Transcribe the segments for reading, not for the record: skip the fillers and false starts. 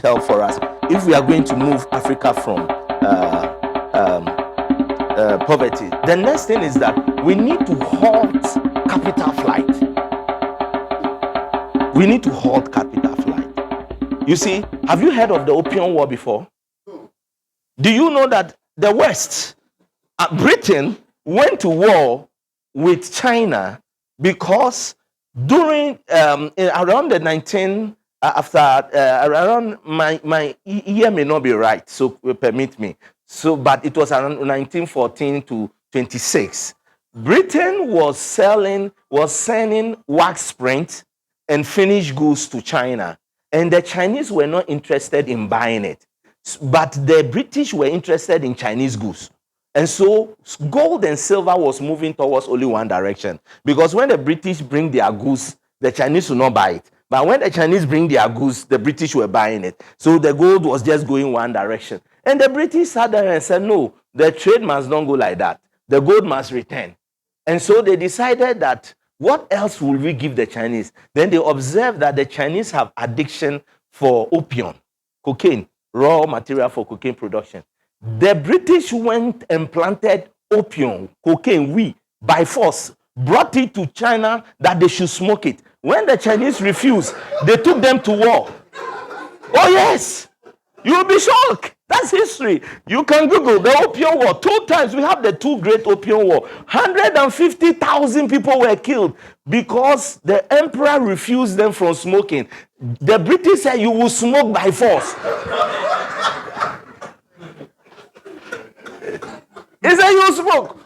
help for us if we are going to move Africa from poverty. The next thing is that we need to halt capital flight. We need to halt capital flight. You see, have you heard of the Opium War before? Do you know that the West, Britain, went to war with China because during around the 19 around my year may not be right, so permit me. So, but it was around 1914 to 26. Britain was sending wax print and finished goods to China, and the Chinese were not interested in buying it, but the British were interested in Chinese goods. And so gold and silver was moving towards only one direction, because when the British bring their goods, the Chinese will not buy it. But when the Chinese bring their goods, the British were buying it. So the gold was just going one direction. And the British sat there and said, no, the trade must not go like that. The gold must return. And so they decided that what else will we give the Chinese? Then they observed that the Chinese have addiction for opium, cocaine, raw material for cocaine production. The British went and planted opium, cocaine, by force, brought it to China that they should smoke it. When the Chinese refused, they took them to war. Oh yes, you will be shocked. That's history. You can Google the Opium War. 2 times we have the 2 great Opium War. 150,000 people were killed because the emperor refused them from smoking. The British said, you will smoke by force. He said, you will smoke.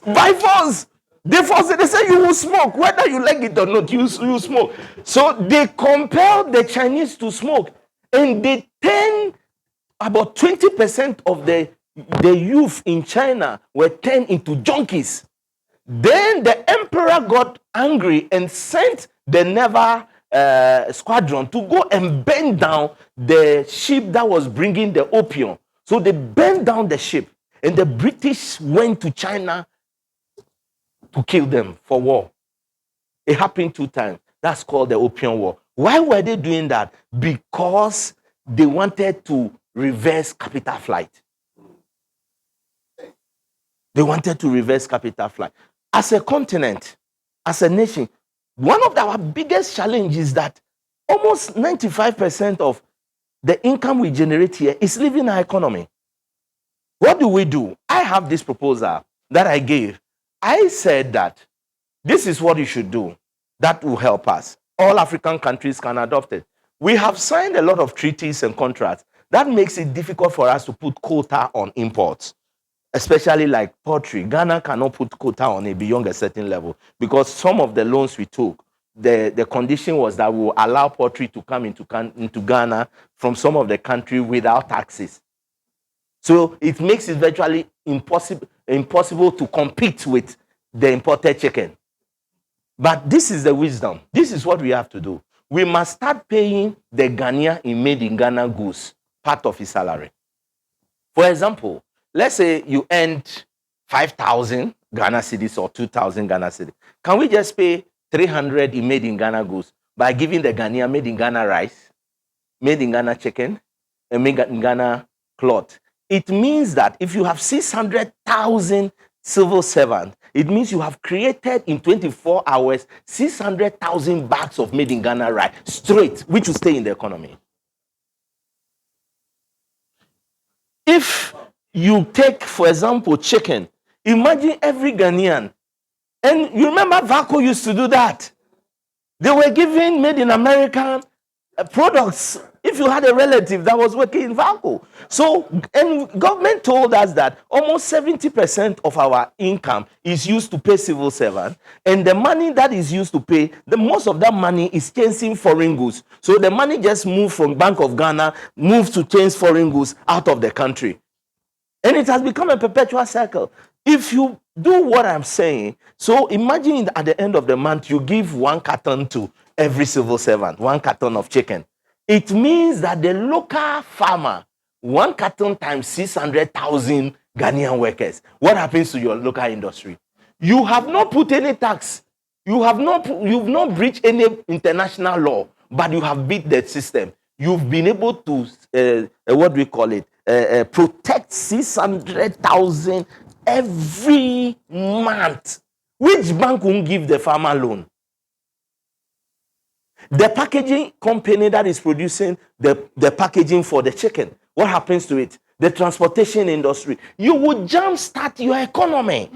By force. They forced it. They said you will smoke. Whether you like it or not, you smoke. So they compelled the Chinese to smoke. And they turned about 20% of the youth in China were turned into junkies. Then the emperor got angry and sent the naval squadron to go and burn down the ship that was bringing the opium. So they burned down the ship. And the British went to China to kill them for war. It happened 2 times. That's called the Opium War. Why were they doing that? Because they wanted to reverse capital flight. They wanted to reverse capital flight. As a continent, as a nation, one of our biggest challenges is that almost 95% of the income we generate here is leaving our economy. What do? I have this proposal that I gave. I said that this is what you should do. That will help us. All African countries can adopt it. We have signed a lot of treaties and contracts. That makes it difficult for us to put quota on imports, especially like poultry. Ghana cannot put quota on it beyond a certain level because some of the loans we took, the condition was that we will allow poultry to come into Ghana from some of the country without taxes. So it makes it virtually impossible to compete with the imported chicken. But this is the wisdom. This is what we have to do. We must start paying the Ghanaian in made in Ghana goods part of his salary. For example, let's say you earned 5,000 Ghana cedis or 2,000 Ghana cedis. Can we just pay 300 in made in Ghana goods by giving the Ghanaian made in Ghana rice, made in Ghana chicken, and made in Ghana cloth? It means that if you have 600,000 civil servants, it means you have created in 24 hours 600,000 bags of made in Ghana rice straight, which will stay in the economy. If you take, for example, chicken, imagine every Ghanaian, and you remember Vaco used to do that. They were giving made in American products if you had a relative that was working in Vaco. So, and government told us that almost 70% of our income is used to pay civil servants, and the money that is used to pay, most of that money is chasing foreign goods. So the money just moved from Bank of Ghana, moved to change foreign goods out of the country. And it has become a perpetual circle. If you do what I'm saying, so imagine at the end of the month, you give 1 carton to every civil servant, 1 carton of chicken. It means that the local farmer, 1 carton times 600,000 Ghanaian workers. What happens to your local industry? You have not put any tax. You've not breached any international law, but you have beat the system. You've been able to what do we call it? Protect 600,000 every month. Which bank won't give the farmer loan? The packaging company that is producing the packaging for the chicken, what happens to it? The transportation industry. You would jumpstart your economy.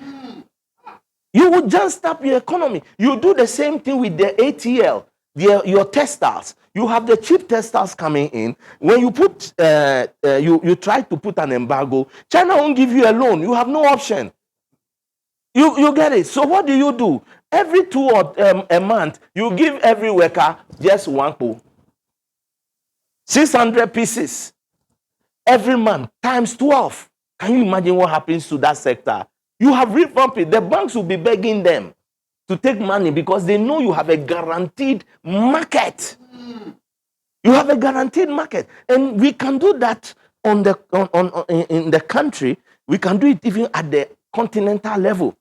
You would jumpstart your economy. You do the same thing with the ATL, your textiles. You have the cheap textiles coming in. When you put, you try to put an embargo, China won't give you a loan. You have no option. You get it. So what do? Every 2 or a month, you give every worker just one po. 600 pieces every month times 12. Can you imagine what happens to that sector? You have revamped it. The banks will be begging them to take money because they know you have a guaranteed market. You have a guaranteed market, and we can do that in the country. We can do it even at the continental level.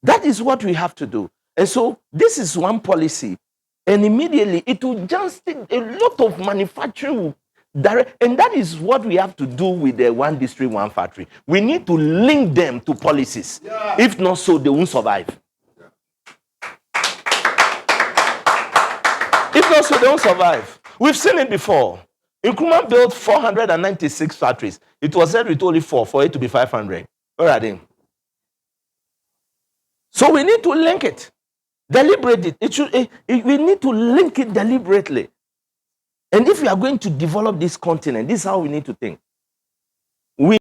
That is what we have to do. And so this is one policy, and immediately it will just take a lot of manufacturing direct, and that is what we have to do with the one district, one factory. We need to link them to policies. Yeah. If not so, they won't survive. Yeah. If not so, they won't survive. We've seen it before. Nkrumah built 496 factories. It was said with only 4 for it to be 500. Where are they? So we need to link it, deliberate it. We need to link it deliberately. And if we are going to develop this continent, this is how we need to think.